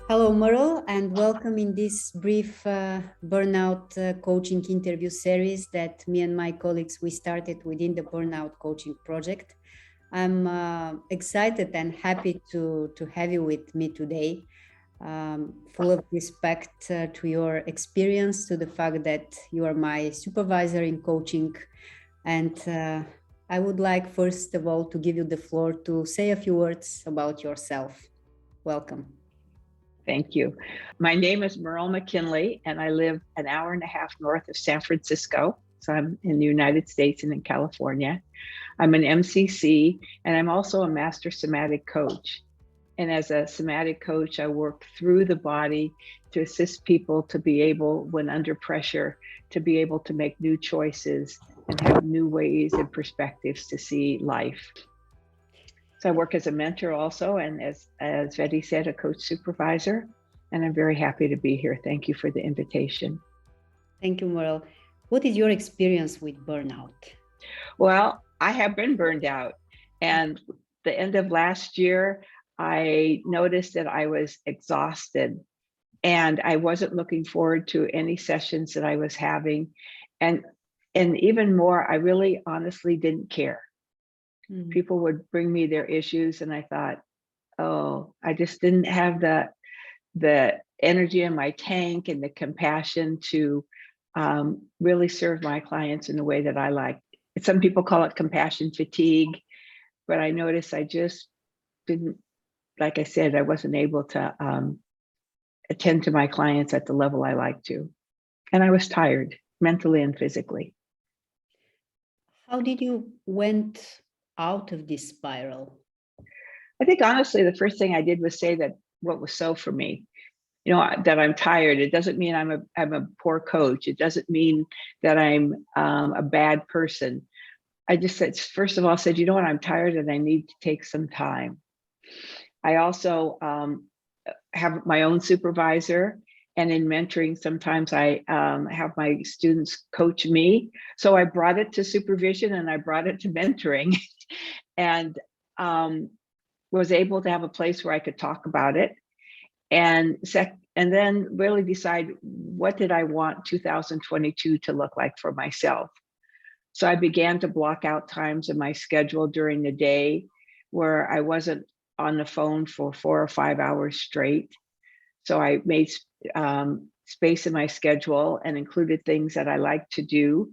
Hello, Merle, and welcome in this brief burnout coaching interview series that me and my colleagues we started within the Burnout Coaching Project. I'm excited and happy to have you with me today. Full of respect to your experience, to the fact that you are my supervisor in coaching, and I would like first of all to give you the floor to say a few words about yourself. Welcome. Thank you. My name is Merle McKinley, and I live an hour and a half north of San Francisco. So I'm in the United States and in California. I'm an MCC, and I'm also a master somatic coach. And as a somatic coach, I work through the body to assist people to be able, when under pressure, to be able to make new choices and have new ways and perspectives to see life. So I work as a mentor also, and as Sveti said, a coach supervisor, and I'm very happy to be here. Thank you for the invitation. Thank you, Merle. What is your experience with burnout? Well, I have been burned out, and the end of last year, I noticed that I was exhausted, and I wasn't looking forward to any sessions that I was having, and even more, I really honestly didn't care. People would bring me their issues, and I thought, oh, I just didn't have the energy in my tank and the compassion to really serve my clients in the way that I like. Some people call it compassion fatigue, but I noticed I just didn't, like I said, I wasn't able to attend to my clients at the level I like to. And I was tired mentally and physically. How did you went out of this spiral? I think honestly, the first thing I did was say that what was so for me, that I'm tired. It doesn't mean I'm a poor coach. It doesn't mean that I'm a bad person. I just said, first of all, said, you know what, I'm tired and I need to take some time. I also have my own supervisor, and in mentoring, sometimes I have my students coach me. So I brought it to supervision and I brought it to mentoring, and was able to have a place where I could talk about it, and then really decide what did I want 2022 to look like for myself. So I began to block out times in my schedule during the day where I wasn't on the phone for 4 or 5 hours straight. So I made space in my schedule and included things that I like to do.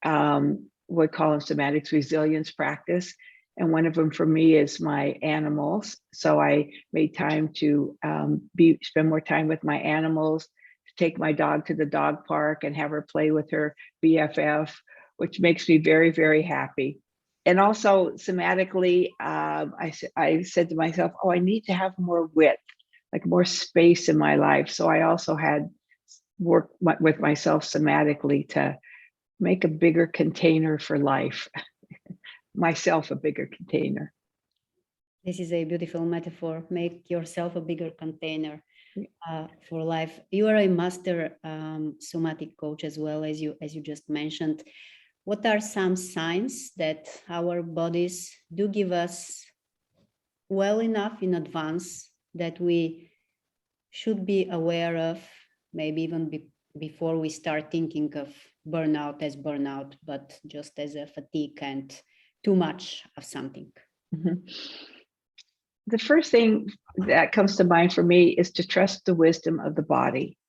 We call them somatics resilience practice. And one of them for me is my animals. So I made time to spend more time with my animals, to take my dog to the dog park and have her play with her BFF, which makes me very, very happy. And also somatically, I said to myself, oh, I need to have more width, like more space in my life. So I also had worked with myself somatically to make a bigger container for life. Myself a bigger container. This is a beautiful metaphor. Make yourself a bigger container for life. You are a master somatic coach as well, as you just mentioned. What are some signs that our bodies do give us well enough in advance that we should be aware of, maybe even before we start thinking of burnout as burnout, but just as a fatigue and too much of something? Mm-hmm. The first thing that comes to mind for me is to trust the wisdom of the body.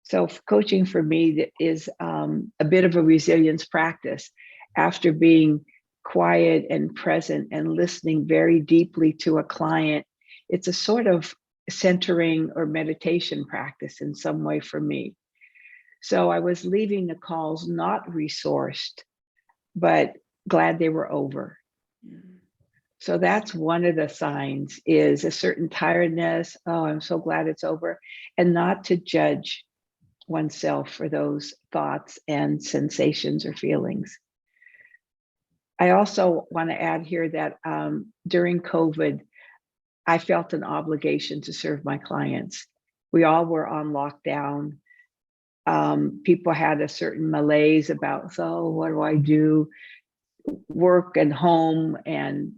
So coaching for me is a bit of a resilience practice. After being quiet and present and listening very deeply to a client, it's a sort of centering or meditation practice in some way for me. So I was leaving the calls not resourced, but glad they were over. So that's one of the signs, is a certain tiredness. Oh, I'm so glad it's over. And not to judge oneself for those thoughts and sensations or feelings. I also want to add here that during COVID, I felt an obligation to serve my clients. We all were on lockdown. People had a certain malaise about, so what do I do? Work and home and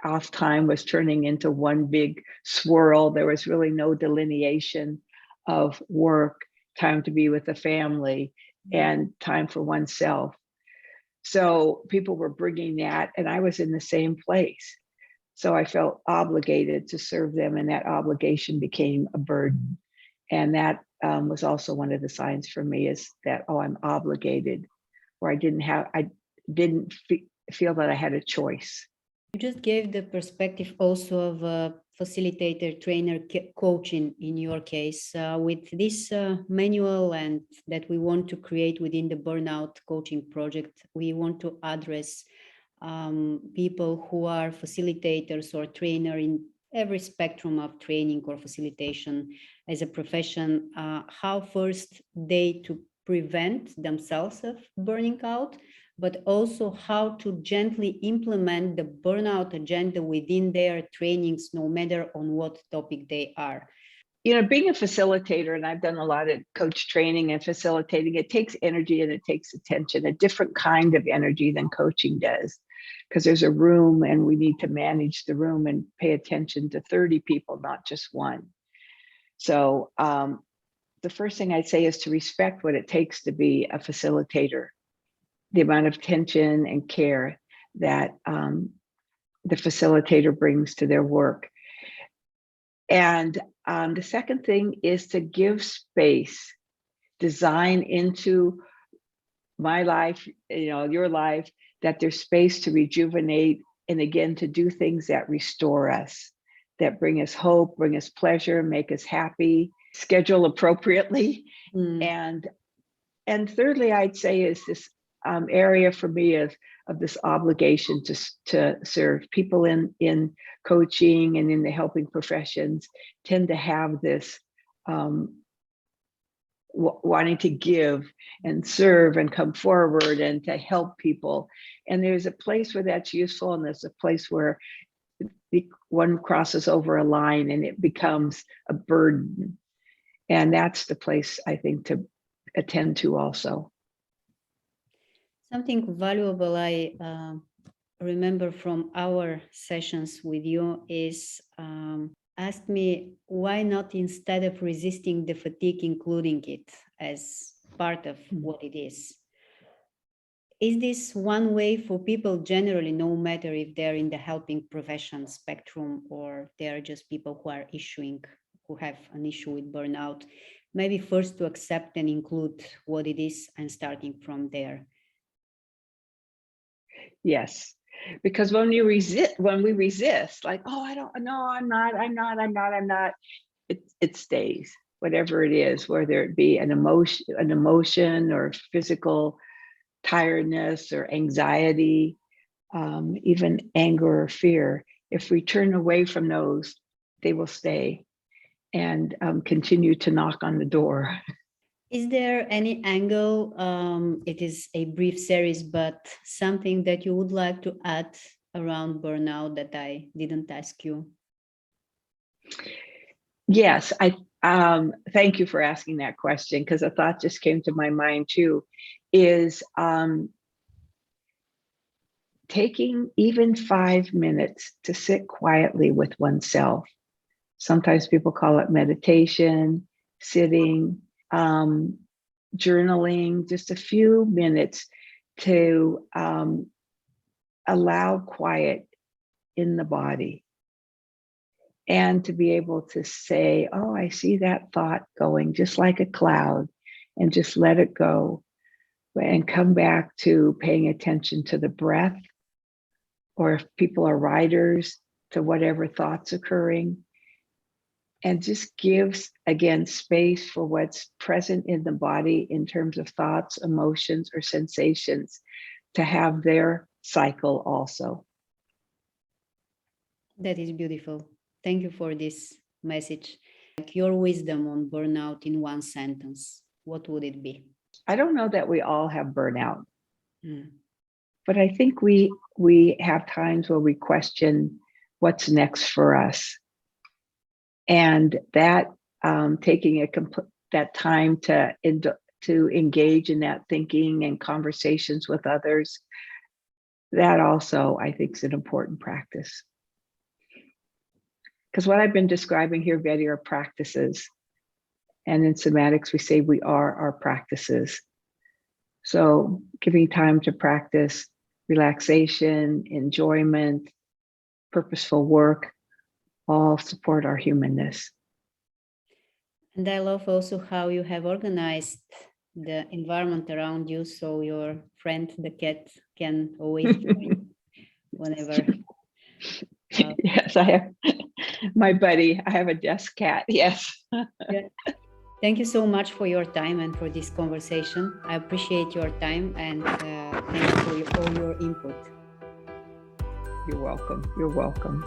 off time was turning into one big swirl. There was really no delineation of work, time to be with the family, and time for oneself. So people were bringing that, and I was in the same place. So I felt obligated to serve them, and that obligation became a burden. And that was also one of the signs for me, is that, oh, I'm obligated, or I didn't feel that I had a choice. You just gave the perspective also of a facilitator, trainer, coaching in your case. With this manual and that we want to create within the Burnout Coaching Project, we want to address people who are facilitators or trainer in every spectrum of training or facilitation as a profession, how first they to prevent themselves of burning out, but also how to gently implement the burnout agenda within their trainings, no matter on what topic they are. You know, being a facilitator, and I've done a lot of coach training and facilitating, it takes energy and it takes attention, a different kind of energy than coaching does, because there's a room and we need to manage the room and pay attention to 30 people, not just one. So the first thing I'd say is to respect what it takes to be a facilitator, the amount of attention and care that the facilitator brings to their work. And the second thing is to give space, design into my life, your life, that there's space to rejuvenate, and again, to do things that restore us, that bring us hope, bring us pleasure, make us happy, schedule appropriately. And thirdly, I'd say is this area for me of this obligation to serve. People in coaching and in the helping professions tend to have this wanting to give and serve and come forward and to help people. And there's a place where that's useful, and there's a place where one crosses over a line and it becomes a burden. And that's the place I think to attend to also. Something valuable I remember from our sessions with you is asked me, why not, instead of resisting the fatigue, including it as part of what it is? Is this one way for people generally, no matter if they're in the helping profession spectrum or they're just people who are who have an issue with burnout, maybe first to accept and include what it is and starting from there? Yes, because when we resist, like, oh, I don't know, I'm not, it stays, whatever it is, whether it be an emotion or physical tiredness or anxiety, even anger or fear. If we turn away from those, they will stay and continue to knock on the door. Is there any angle, it is a brief series, but something that you would like to add around burnout that I didn't ask you? Yes, I thank you for asking that question, because a thought just came to my mind too, is taking even 5 minutes to sit quietly with oneself. Sometimes people call it meditation, sitting, journaling, just a few minutes to allow quiet in the body, and to be able to say, oh, I see that thought going just like a cloud, and just let it go and come back to paying attention to the breath, or if people are writers, to whatever thoughts occurring. And just gives, again, space for what's present in the body in terms of thoughts, emotions, or sensations to have their cycle also. That is beautiful. Thank you for this message. Like your wisdom on burnout in one sentence, what would it be? I don't know that we all have burnout, but I think we have times where we question what's next for us. And that taking that time to engage in that thinking and conversations with others, that also I think is an important practice. Because what I've been describing here, Betty, are practices. And in somatics, we say we are our practices. So giving time to practice relaxation, enjoyment, purposeful work, all support our humanness. And I love also how you have organized the environment around you, so your friend, the cat, can always join whenever. Yes, I have my buddy. I have a desk cat. Yes. Yeah. Thank you so much for your time and for this conversation. I appreciate your time, and thank you for all your input. You're welcome. You're welcome.